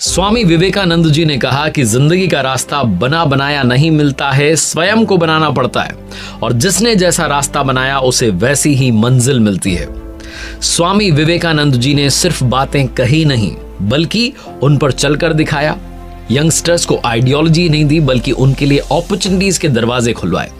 स्वामी विवेकानंद जी ने कहा कि जिंदगी का रास्ता बना बनाया नहीं मिलता है, स्वयं को बनाना पड़ता है और जिसने जैसा रास्ता बनाया उसे वैसी ही मंजिल मिलती है। स्वामी विवेकानंद जी ने सिर्फ बातें कही नहीं बल्कि उन पर चलकर दिखाया। यंगस्टर्स को आइडियोलॉजी नहीं दी बल्कि उनके लिए अपॉर्चुनिटीज के दरवाजे खुलवाए।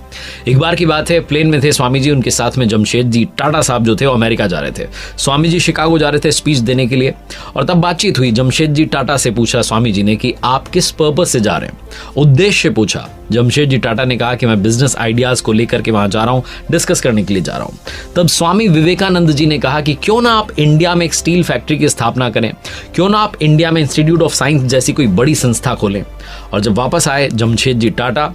एक बार की बात है, प्लेन में थे स्वामी जी, उनके साथ में जमशेद जी टाटा साहब जो थे वो अमेरिका जा रहे थे। स्वामी जी शिकागो जा रहे थे स्पीच देने के लिए और तब बातचीत हुई। जमशेद जी टाटा से पूछा स्वामी जी ने कि आप किस पर्पस से जा रहे हैं, उद्देश्य पूछा। जमशेद जी टाटा ने कहा कि मैं बिजनेस आइडियाज को लेकर के वहां जा रहा हूं, डिस्कस करने के लिए जा रहा हूं। तब स्वामी विवेकानंद जी ने कहा कि क्यों ना आप इंडिया में एक स्टील फैक्ट्री की स्थापना करें, क्यों ना आप इंडिया में इंस्टीट्यूट ऑफ साइंस जैसी कोई बड़ी संस्था खोलें। और जब वापस आए जमशेद जी टाटा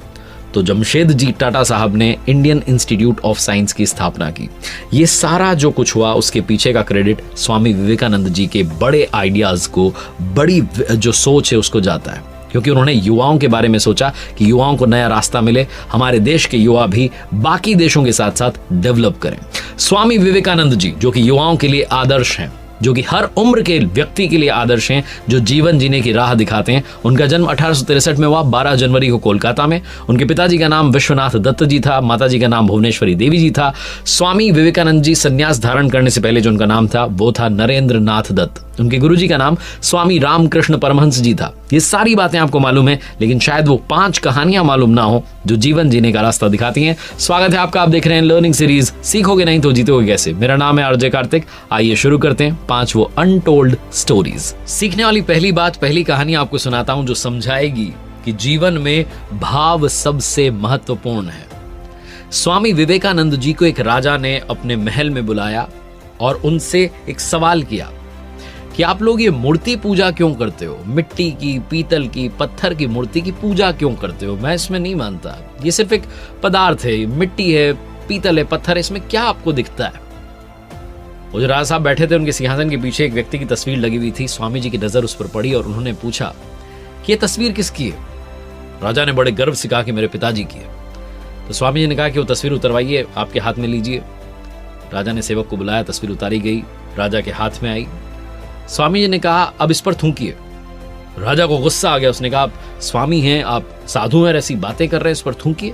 तो जमशेद जी टाटा साहब ने इंडियन इंस्टीट्यूट ऑफ साइंस की स्थापना की। ये सारा जो कुछ हुआ उसके पीछे का क्रेडिट स्वामी विवेकानंद जी के बड़े आइडियाज को, बड़ी जो सोच है उसको जाता है, क्योंकि उन्होंने युवाओं के बारे में सोचा कि युवाओं को नया रास्ता मिले, हमारे देश के युवा भी बाकी देशों के साथ साथ डेवलप करें। स्वामी विवेकानंद जी जो कि युवाओं के लिए आदर्श हैं, जो कि हर उम्र के व्यक्ति के लिए आदर्श हैं, जो जीवन जीने की राह दिखाते हैं। उनका जन्म 1863 में हुआ 12 जनवरी को कोलकाता में। उनके पिताजी का नाम विश्वनाथ दत्त जी था, माताजी का नाम भुवनेश्वरी देवी जी था। स्वामी विवेकानंद जी संन्यास धारण करने से पहले जो उनका नाम था वो था नरेंद्र नाथ दत्त। उनके गुरुजी का नाम स्वामी रामकृष्ण परमहंस जी था। ये सारी बातें आपको मालूम है, लेकिन शायद वो 5 कहानियां मालूम ना हो जो जीवन जीने का रास्ता दिखाती हैं। स्वागत है आपका, आप देख रहे हैं लर्निंग सीरीज सीखोगे नहीं तो जीतोगे कैसे। मेरा नाम है आरजे कार्तिक। आइए शुरू करते हैं 5 वो अनटोल्ड स्टोरीज। सीखने वाली पहली बात, पहली कहानी आपको सुनाता हूं जो समझाएगी कि जीवन में भाव सबसे महत्वपूर्ण है। स्वामी विवेकानंद जी को एक राजा ने अपने महल में बुलाया और उनसे एक सवाल किया कि आप लोग ये मूर्ति पूजा क्यों करते हो, मिट्टी की, पीतल की, पत्थर की मूर्ति की पूजा क्यों करते हो? मैं इसमें नहीं मानता, ये सिर्फ एक पदार्थ है, मिट्टी है, पीतल है, पत्थर है, इसमें क्या आपको दिखता है? वो जो राजा साहब बैठे थे उनके सिंहासन के पीछे एक व्यक्ति की तस्वीर लगी हुई थी। स्वामी जी की नजर उस पर पड़ी और उन्होंने पूछा कि ये तस्वीर किसकी है? राजा ने बड़े गर्व से कहा कि मेरे पिताजी की है। तो स्वामी जी ने कहा कि वो तस्वीर उतरवाइए, आपके हाथ में लीजिए। राजा ने सेवक को बुलाया, तस्वीर उतारी गई, राजा के हाथ में आई। स्वामी जी ने कहा अब इस पर थूकिए। राजा को गुस्सा आ गया, उसने कहा आप स्वामी हैं, आप साधु हैं, ऐसी बातें कर रहे हैं, इस पर थूकिए,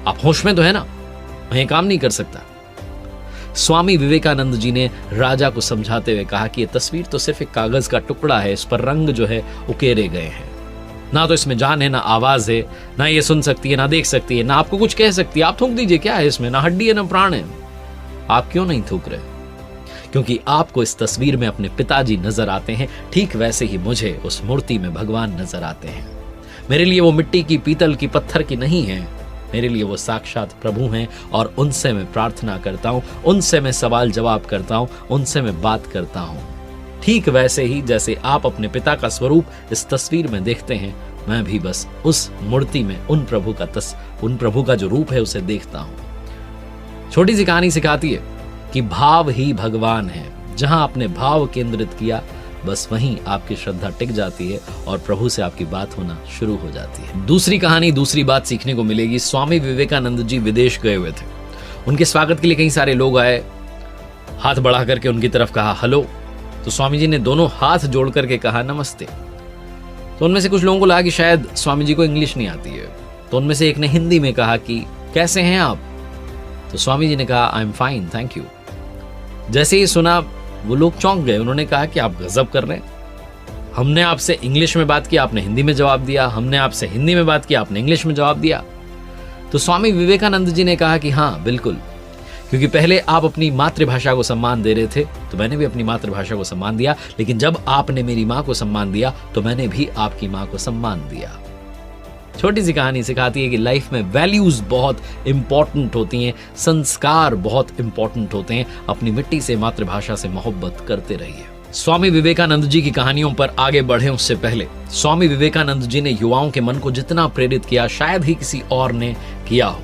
आप होश में तो है ना, मैं ये काम नहीं कर सकता। स्वामी विवेकानंद जी ने राजा को समझाते हुए कहा कि यह तस्वीर तो सिर्फ एक कागज का टुकड़ा है, इस पर रंग जो है उकेरे गए हैं, ना तो इसमें जान है, ना आवाज है, ना ये सुन सकती है, ना देख सकती है, ना आपको कुछ कह सकती है। आप थूक दीजिए, क्या है इसमें, ना हड्डी है ना प्राण है। आप क्यों नहीं थूक रहे? क्योंकि आपको इस तस्वीर में अपने पिताजी नजर आते हैं, ठीक वैसे ही मुझे उस मूर्ति में भगवान नजर आते हैं। मेरे लिए वो मिट्टी की, पीतल की, पत्थर की नहीं है, मेरे लिए वो साक्षात प्रभु हैं और उनसे मैं प्रार्थना करता हूं, उनसे मैं सवाल जवाब करता हूं, उनसे मैं बात करता हूं। ठीक वैसे ही जैसे आप अपने पिता का स्वरूप इस तस्वीर में देखते हैं, मैं भी बस उस मूर्ति में उन प्रभु का जो रूप है उसे देखता हूं। छोटी सी कहानी सिखाती है कि भाव ही भगवान है। जहां आपने भाव केंद्रित किया बस वहीं आपकी श्रद्धा टिक जाती है और प्रभु से आपकी बात होना शुरू हो जाती है। दूसरी कहानी, दूसरी बात सीखने को मिलेगी। स्वामी विवेकानंद जी विदेश गए हुए थे। उनके स्वागत के लिए कई सारे लोग आए, हाथ बढ़ा करके उनकी तरफ कहा हेलो। तो स्वामी जी ने दोनों हाथ जोड़ करके कहा नमस्ते। तो उनमें से कुछ लोगों को लगा कि शायद स्वामी जी को इंग्लिश नहीं आती है, तो उनमें से एक ने हिंदी में कहा कि कैसे हैं आप? तो स्वामी जी ने कहा I am fine, thank you. जैसे ही सुना वो लोग चौंक गए। उन्होंने कहा कि आप गजब कर रहे हैं, हमने आपसे इंग्लिश में बात की, आपने हिंदी में जवाब दिया, हमने आपसे हिंदी में बात की, आपने इंग्लिश में जवाब दिया। तो स्वामी विवेकानंद जी ने कहा कि हाँ बिल्कुल, क्योंकि पहले आप अपनी मातृभाषा को सम्मान दे रहे थे तो मैंने भी अपनी मातृभाषा को सम्मान दिया, लेकिन जब आपने मेरी माँ को सम्मान दिया तो मैंने भी आपकी माँ को सम्मान दिया। छोटी सी कहानी सिखाती है कि लाइफ में वैल्यूज बहुत इंपॉर्टेंट होती हैं, संस्कार बहुत इंपॉर्टेंट होते हैं। अपनी मिट्टी से, मातृभाषा से मोहब्बत करते रहिए। स्वामी विवेकानंद जी की कहानियों पर आगे बढ़े उससे पहले स्वामी विवेकानंद जी ने युवाओं के मन को जितना प्रेरित किया शायद ही किसी और ने किया हो।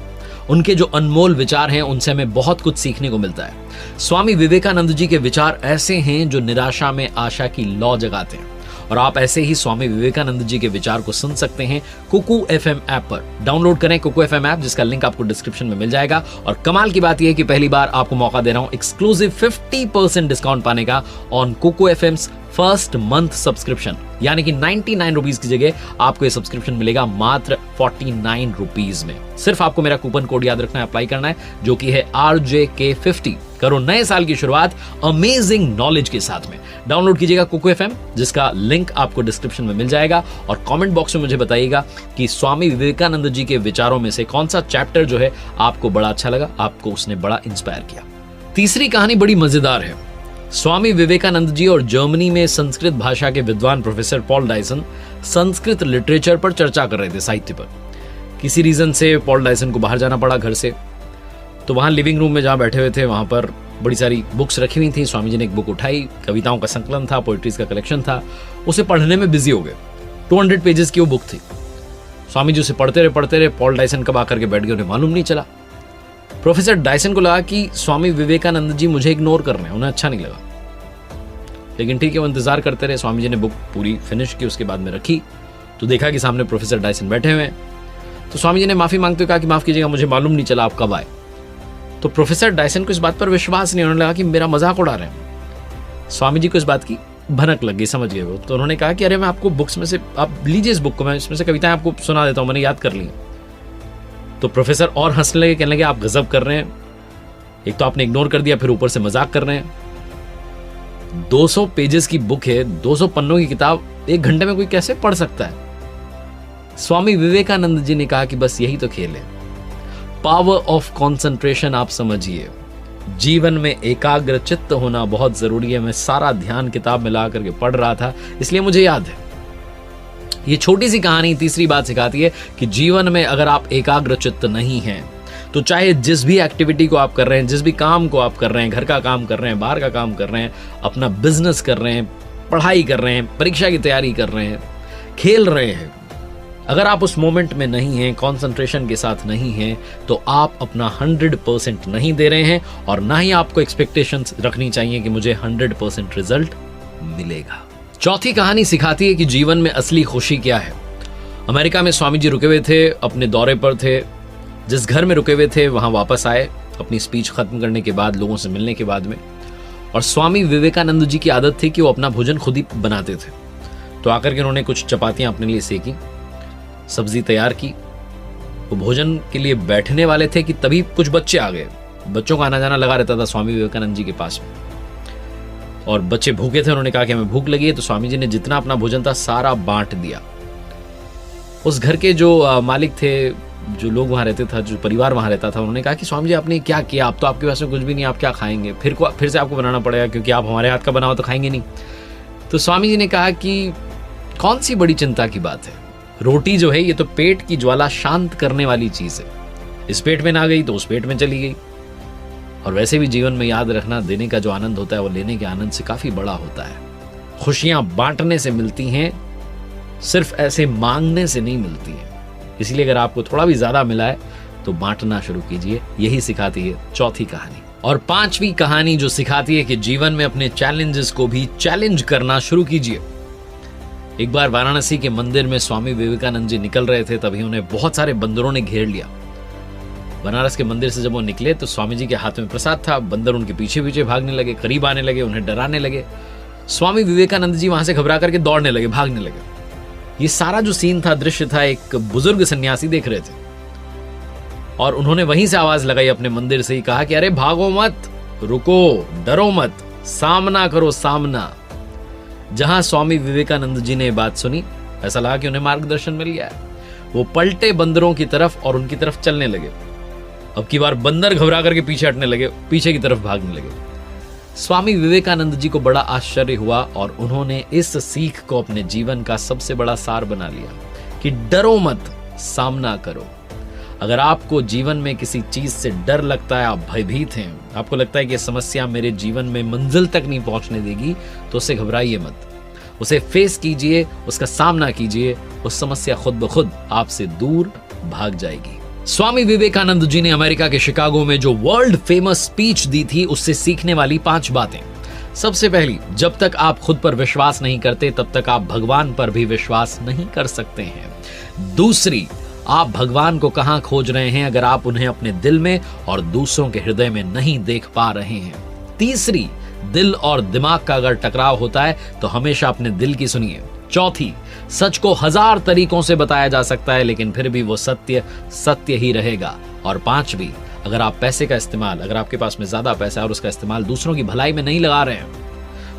उनके जो अनमोल विचार हैं उनसे हमें बहुत कुछ सीखने को मिलता है। स्वामी विवेकानंद जी के विचार ऐसे हैं जो निराशा में आशा की लौ जगाते हैं और आप ऐसे ही स्वामी विवेकानंद जी के विचार को सुन सकते हैं कुकू FM ऐप पर। डाउनलोड करें कुकू FM ऐप, जिसका लिंक आपको डिस्क्रिप्शन में मिल जाएगा। और कमाल की बात यह है कि पहली बार आपको मौका दे रहा हूं एक्सक्लूसिव 50% डिस्काउंट पाने का on Kuku FM's first month subscription, यानी कि 99 रुपीज की जगह आपको ये सब्सक्रिप्शन मिलेगा मात्र 49 रुपीज में। सिर्फ आपको मेरा कूपन कोड याद रखना है, अप्लाई करना है, जो कि है RJK50। करो नए साल की शुरुआत अमेजिंग नॉलेज के साथ में। डाउनलोड कीजिएगा कुकू FM, जिसका लिंक आपको डिस्क्रिप्शन में मिल जाएगा। और कमेंट बॉक्स में मुझे बताइएगा कि स्वामी विवेकानंद जी के विचारों में से कौन सा चैप्टर जो है आपको बड़ा अच्छा लगा, आपको उसने बड़ा इंस्पायर किया। तीसरी कहानी बड़ी मजेदार है। स्वामी विवेकानंद जी और जर्मनी में संस्कृत भाषा के विद्वान professor Paul Dyson Sanskrit literature पर चर्चा कर रहे थे, साहित्य पर। किसी रीजन से पॉल डायसन को बाहर जाना पड़ा घर से, तो वहां लिविंग रूम में जहां बैठे हुए थे वहां पर बड़ी सारी बुक्स रखी हुई थी। स्वामी जी ने एक बुक उठाई, कविताओं का संकलन था, पोइट्रीज का कलेक्शन था, उसे पढ़ने में बिजी हो गए। 200 पेजेस की वो बुक थी। स्वामी जी उसे पढ़ते रहे। पॉल डायसन कब आकर के बैठ गए उन्हें मालूम नहीं चला। प्रोफेसर डायसन को लगा कि स्वामी विवेकानंद जी मुझे इग्नोर कर रहे हैं, उन्हें अच्छा नहीं लगा। लेकिन ठीक है, वो इंतजार करते रहे। स्वामी जी ने बुक पूरी फिनिश की, उसके बाद में रखी, तो देखा कि सामने प्रोफेसर डायसन बैठे हुए हैं। तो स्वामी जी ने माफी मांगते हुए कहा कि माफ कीजिएगा, मुझे मालूम नहीं चला आप कब आए। तो प्रोफेसर डायसन को इस बात पर विश्वास नहीं होने लगा कि मेरा मजाक उड़ा रहे हैं। स्वामी जी को इस बात की भनक लग गई, समझ गए वो। तो उन्होंने कहा कि अरे मैं आपको बुक्स में से, आप लीजिए इस बुक को, मैं इसमें से कविताएं आपको सुना देता हूं, मैंने याद कर ली। तो प्रोफेसर और हंसने लगे, कहने लगे आप गजब कर रहे हैं, एक तो आपने इग्नोर कर दिया, फिर ऊपर से मजाक कर रहे हैं। 200 पेजेस की बुक है, 200 पन्नों की किताब 1 घंटे में कोई कैसे पढ़ सकता है। स्वामी विवेकानंद जी ने कहा कि बस यही तो खेल है, पावर ऑफ कंसंट्रेशन। आप समझिए, जीवन में एकाग्र चित्त होना बहुत जरूरी है। मैं सारा ध्यान किताब में ला करके पढ़ रहा था, इसलिए मुझे याद है। ये छोटी सी कहानी तीसरी बात सिखाती है कि जीवन में अगर आप एकाग्र चित्त नहीं हैं, तो चाहे जिस भी एक्टिविटी को आप कर रहे हैं, जिस भी काम को आप कर रहे हैं, घर का काम कर रहे हैं, बाहर का काम कर रहे हैं, अपना बिजनेस कर रहे हैं, पढ़ाई कर रहे हैं, परीक्षा की तैयारी कर रहे हैं, खेल रहे हैं, अगर आप उस मोमेंट में नहीं हैं, कंसंट्रेशन के साथ नहीं हैं, तो आप अपना 100% नहीं दे रहे हैं। और ना ही आपको एक्सपेक्टेशंस रखनी चाहिए कि मुझे 100% रिजल्ट मिलेगा। चौथी कहानी सिखाती है कि जीवन में असली खुशी क्या है। अमेरिका में स्वामी जी रुके हुए थे, अपने दौरे पर थे। जिस घर में रुके हुए थे वहां वापस आए अपनी स्पीच खत्म करने के बाद, लोगों से मिलने के बाद में। और स्वामी विवेकानंद जी की आदत थी कि वो अपना भोजन खुद ही बनाते थे। तो आकर के उन्होंने कुछ चपातियां अपने लिए सेकी, सब्जी तैयार की। वो भोजन के लिए बैठने वाले थे कि तभी कुछ बच्चे आ गए। बच्चों का आना जाना लगा रहता था स्वामी विवेकानंद जी के पास में, और बच्चे भूखे थे। उन्होंने कहा कि हमें भूख लगी है। तो स्वामी जी ने जितना अपना भोजन था सारा बांट दिया। उस घर के जो मालिक थे, जो लोग वहां रहते था, जो परिवार वहां रहता था, उन्होंने कहा कि स्वामी जी आपने क्या किया, आप तो आपके पास में कुछ भी नहीं, आप क्या खाएंगे, फिर से आपको बनाना पड़ेगा, क्योंकि आप हमारे हाथ का बनाओ तो खाएंगे नहीं। तो स्वामी जी ने कहा कि कौन सी बड़ी चिंता की बात है, रोटी जो है ये तो पेट की ज्वाला शांत करने वाली चीज है। इस पेट में ना गई तो उस पेट में चली गई। और वैसे भी जीवन में याद रखना, देने का जो आनंद होता है वो लेने के आनंद से काफी बड़ा होता है। खुशियां बांटने से मिलती हैं, सिर्फ ऐसे मांगने से नहीं मिलती है। इसलिए अगर आपको थोड़ा भी ज्यादा मिला है तो बांटना शुरू कीजिए। यही सिखाती है चौथी कहानी। और पांचवी कहानी जो सिखाती है कि जीवन में अपने चैलेंजेस को भी चैलेंज करना शुरू कीजिए। एक बार वाराणसी के मंदिर में स्वामी विवेकानंद जी निकल रहे थे, तभी उन्हें बहुत सारे बंदरों ने घेर लिया। बनारस के मंदिर से जब वो निकले तो स्वामी जी के हाथ में प्रसाद था। बंदर उनके पीछे पीछे भागने लगे, करीब आने लगे, उन्हें डराने लगे। स्वामी विवेकानंद जी वहां से घबरा करके दौड़ने लगे, भागने लगे। ये सारा जो सीन था, दृश्य था, एक बुजुर्ग सन्यासी देख रहे थे। और उन्होंने वहीं से आवाज लगाई अपने मंदिर से ही, कहा कि अरे भागो मत, रुको, डरो मत, सामना करो, सामना। जहां स्वामी विवेकानंद जी ने बात सुनी, ऐसा लगा कि उन्हें मार्गदर्शन मिल गया है। वो पलटे बंदरों की तरफ और उनकी तरफ चलने लगे। अब की बार बंदर घबरा करके पीछे हटने लगे, पीछे की तरफ भागने लगे। स्वामी विवेकानंद जी को बड़ा आश्चर्य हुआ और उन्होंने इस सीख को अपने जीवन का सबसे बड़ा सार बना लिया कि डरो मत, सामना करो। अगर आपको जीवन में किसी चीज से डर लगता है, आप भयभीत हैं, आपको लगता है कि समस्या मेरे जीवन में मंजिल तक नहीं पहुंचने देगी, तो उससे घबराइए मत, उसे फेस कीजिए, उसका सामना कीजिए। उस समस्या खुद ब खुद आपसे दूर भाग जाएगी। स्वामी विवेकानंद जी ने अमेरिका के शिकागो में जो वर्ल्ड फेमस स्पीच दी थी, उससे सीखने वाली 5 बातें। सबसे पहली, जब तक आप खुद पर विश्वास नहीं करते तब तक आप भगवान पर भी विश्वास नहीं कर सकते हैं। दूसरी, आप भगवान को कहां खोज रहे हैं अगर आप उन्हें अपने दिल में और दूसरों के हृदय में नहीं देख पा रहे हैं। तीसरी, दिल और दिमाग का अगर टकराव होता है तो हमेशा अपने दिल की सुनिए। चौथी, सच को 1000 तरीकों से बताया जा सकता है लेकिन फिर भी वो सत्य सत्य ही रहेगा। और पांचवी, अगर आप पैसे का इस्तेमाल, अगर आपके पास में ज्यादा पैसा है और उसका इस्तेमाल दूसरों की भलाई में नहीं लगा रहे हैं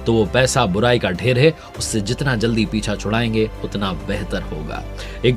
तो वो पैसा बुराई का ढेर है, उससे जितना जल्दी पीछा छुड़ाएंगे उतना बेहतर होगा। एक